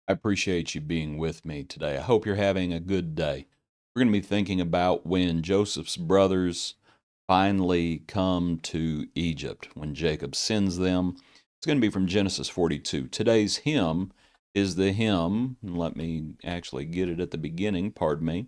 I appreciate you being with me today. I hope you're having a good day. We're going to be thinking about when Joseph's brothers finally come to Egypt, when Jacob sends them. It's going to be from Genesis 42. Today's hymn is the hymn, let me actually get it at the beginning, pardon me,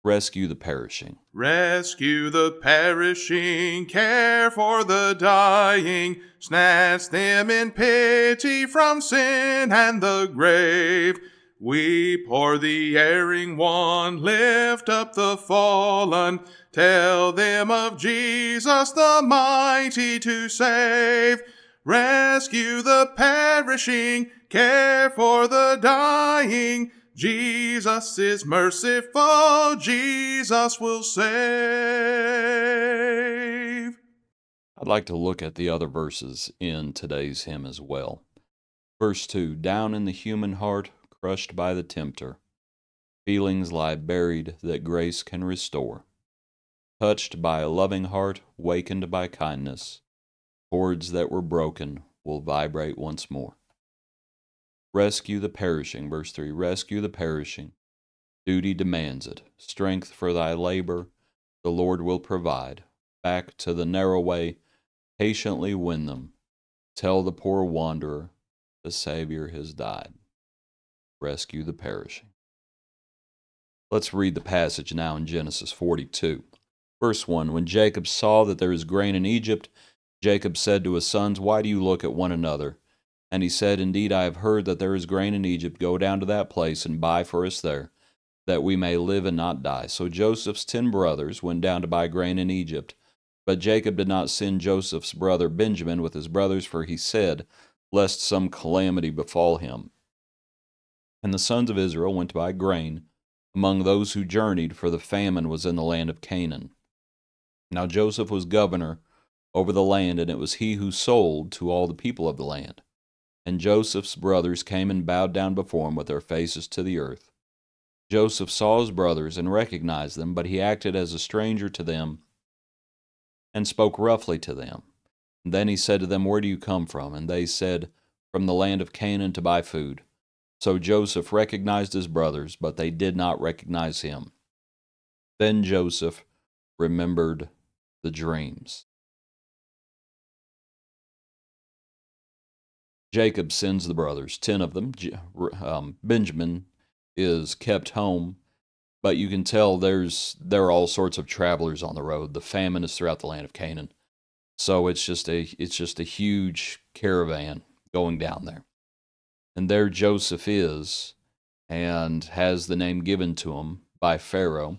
Rescue the Perishing. Rescue the perishing, care for the dying, snatch them in pity from sin and the grave. Weep o'er the erring one, lift up the fallen, tell them of Jesus the mighty to save. Rescue the perishing, care for the dying, Jesus is merciful, Jesus will save. I'd like to look at the other verses in today's hymn as well. Verse 2, down in the human heart, crushed by the tempter, feelings lie buried that grace can restore. Touched by a loving heart, wakened by kindness, chords that were broken will vibrate once more. Rescue the perishing, verse 3, rescue the perishing. Duty demands it. Strength for thy labor, the Lord will provide. Back to the narrow way, patiently win them. Tell the poor wanderer, the Savior has died. Rescue the perishing. Let's read the passage now in Genesis 42. Verse 1, when Jacob saw that there is grain in Egypt, Jacob said to his sons, why do you look at one another? And he said, indeed, I have heard that there is grain in Egypt. Go down to that place and buy for us there, that we may live and not die. So Joseph's 10 brothers went down to buy grain in Egypt. But Jacob did not send Joseph's brother Benjamin with his brothers, for he said, lest some calamity befall him. And the sons of Israel went to buy grain among those who journeyed, for the famine was in the land of Canaan. Now Joseph was governor over the land, and it was he who sold to all the people of the land. And Joseph's brothers came and bowed down before him with their faces to the earth. Joseph saw his brothers and recognized them, but he acted as a stranger to them and spoke roughly to them. And then he said to them, where do you come from? And they said, from the land of Canaan to buy food. So Joseph recognized his brothers, but they did not recognize him. Then Joseph remembered the dreams. Jacob sends the brothers, 10 of them. Benjamin is kept home, but you can tell there are all sorts of travelers on the road. The famine is throughout the land of Canaan, so it's just a huge caravan going down there. And there Joseph is, and has the name given to him by Pharaoh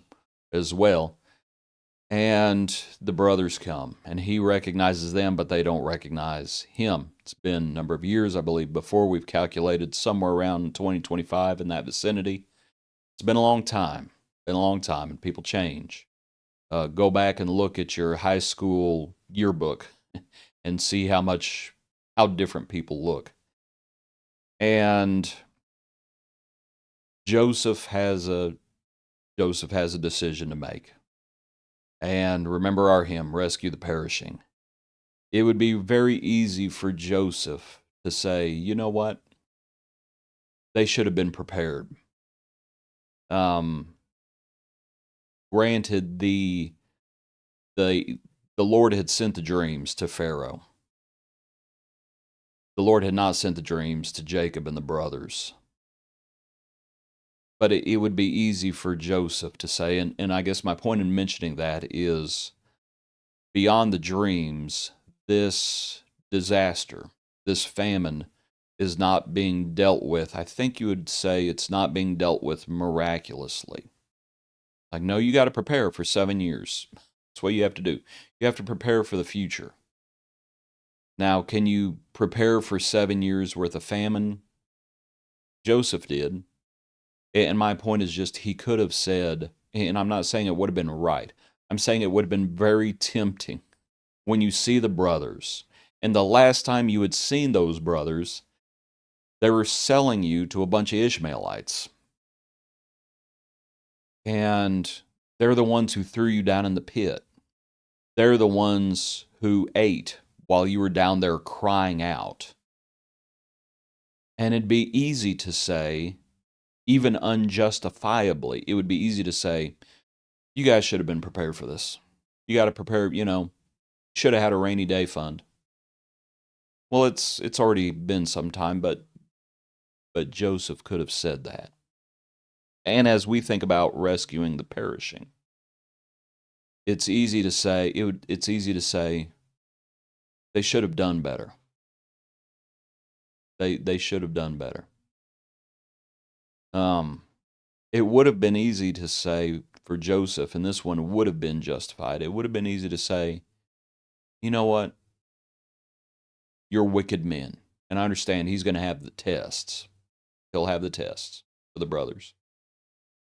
as well. And the brothers come, and he recognizes them, but they don't recognize him. It's been a number of years, I believe, before we've calculated somewhere around 2025 in that vicinity. It's been a long time, and people change. Go back and look at your high school yearbook and see how different people look. And Joseph has a decision to make. And remember our hymn, Rescue the Perishing. It would be very easy for Joseph to say, you know what? They should have been prepared. Granted, the Lord had sent the dreams to Pharaoh. The Lord had not sent the dreams to Jacob and the brothers. But it would be easy for Joseph to say, and I guess my point in mentioning that is, beyond the dreams, this disaster, this famine, is not being dealt with. I think you would say it's not being dealt with miraculously. Like, no, you got to prepare for 7 years. That's what you have to do. You have to prepare for the future. Now, can you prepare for 7 years worth of famine? Joseph did. And my point is just, he could have said, and I'm not saying it would have been right, I'm saying it would have been very tempting when you see the brothers. And the last time you had seen those brothers, they were selling you to a bunch of Ishmaelites. And they're the ones who threw you down in the pit. They're the ones who ate while you were down there crying out. And it'd be easy to say, even unjustifiably, it would be easy to say, you guys should have been prepared for this. You got to prepare, should have had a rainy day fund. Well, it's already been some time, but Joseph could have said that. And as we think about rescuing the perishing, it's easy to say they should have done better. They should have done better. It would have been easy to say for Joseph, and this one would have been justified. It would have been easy to say, you know what? You're wicked men. And I understand he's going to have the tests. He'll have the tests for the brothers.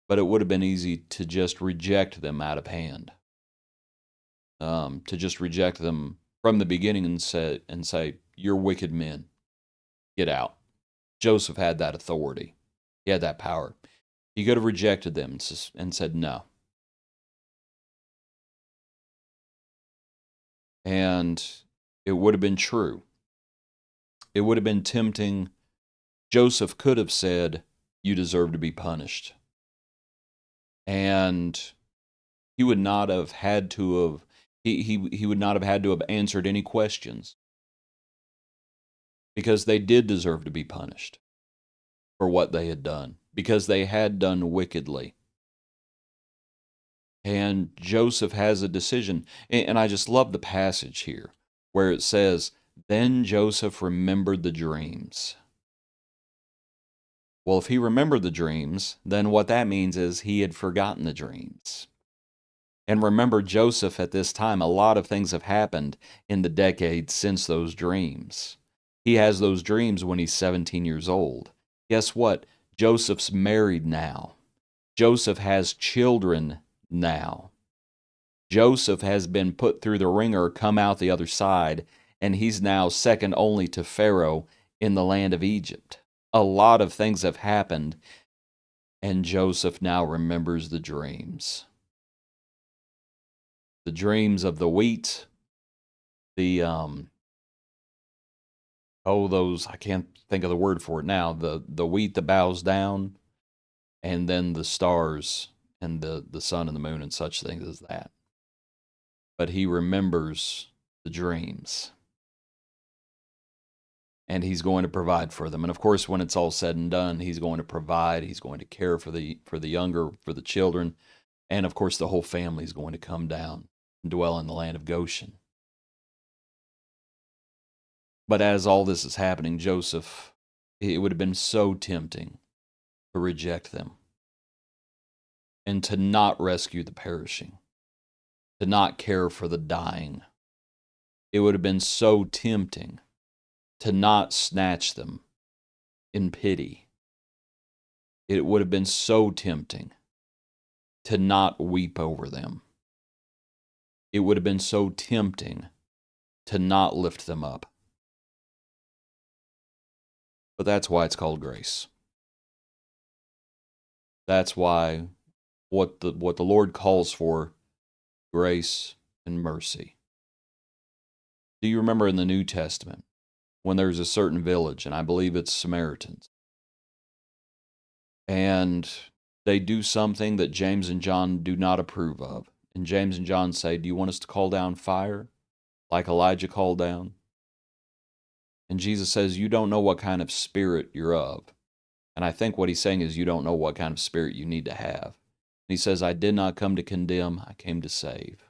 But it would have been easy to just reject them out of hand. To just reject them from the beginning and say, you're wicked men. Get out. Joseph had that authority. He had that power. He could have rejected them and said no. And it would have been true. It would have been tempting. Joseph could have said, you deserve to be punished. And he would not have had to have, he would not have had to have answered any questions. Because they did deserve to be punished for what they had done. Because they had done wickedly. And Joseph has a decision. And I just love the passage here where it says, then Joseph remembered the dreams. Well, if he remembered the dreams, then what that means is he had forgotten the dreams. And remember, Joseph at this time, a lot of things have happened in the decades since those dreams. He has those dreams when he's 17 years old. Guess what? Joseph's married now. Joseph has children now. Joseph has been put through the ringer, come out the other side, and he's now second only to Pharaoh in the land of Egypt. A lot of things have happened, and Joseph now remembers the dreams. The dreams of the wheat, I can't think of the word for it now, the wheat that bows down, and then the stars and the sun and the moon and such things as that. But he remembers the dreams. And he's going to provide for them. And of course, when it's all said and done, he's going to provide, he's going to care for the younger, for the children, and of course the whole family is going to come down and dwell in the land of Goshen. But as all this is happening, Joseph, it would have been so tempting to reject them and to not rescue the perishing, to not care for the dying. It would have been so tempting to not snatch them in pity. It would have been so tempting to not weep over them. It would have been so tempting to not lift them up. But that's why it's called grace. That's why what the Lord calls for, grace and mercy. Do you remember in the New Testament when there's a certain village, and I believe it's Samaritans, and they do something that James and John do not approve of. And James and John say, do you want us to call down fire like Elijah called down? And Jesus says, you don't know what kind of spirit you're of. And I think what he's saying is you don't know what kind of spirit you need to have. And he says, I did not come to condemn, I came to save.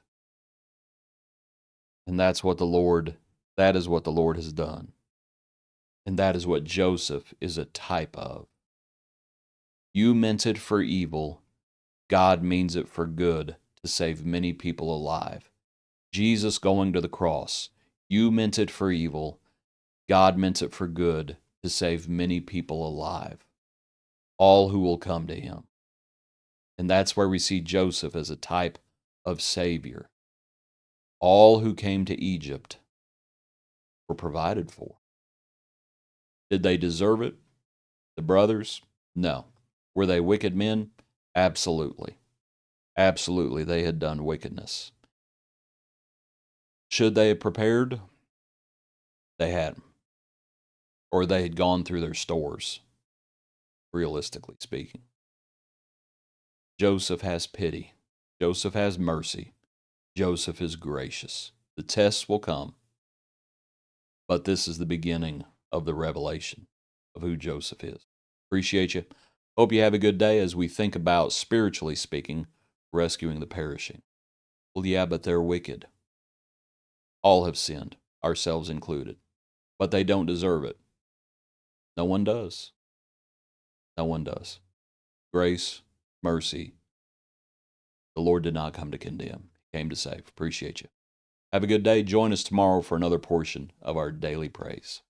And that is what the Lord has done. And that is what Joseph is a type of. You meant it for evil, God means it for good to save many people alive. Jesus going to the cross, you meant it for evil, God meant it for good to save many people alive. All who will come to him. And that's where we see Joseph as a type of Savior. All who came to Egypt were provided for. Did they deserve it? The brothers? No. Were they wicked men? Absolutely. Absolutely, they had done wickedness. Should they have prepared? They hadn't. or they had gone through their stores, realistically speaking. Joseph has pity. Joseph has mercy. Joseph is gracious. The tests will come, but this is the beginning of the revelation of who Joseph is. Appreciate you. Hope you have a good day as we think about, spiritually speaking, rescuing the perishing. Well, yeah, but they're wicked. All have sinned, ourselves included, but they don't deserve it. No one does. No one does. Grace, mercy. The Lord did not come to condemn. He came to save. Appreciate you. Have a good day. Join us tomorrow for another portion of our daily praise.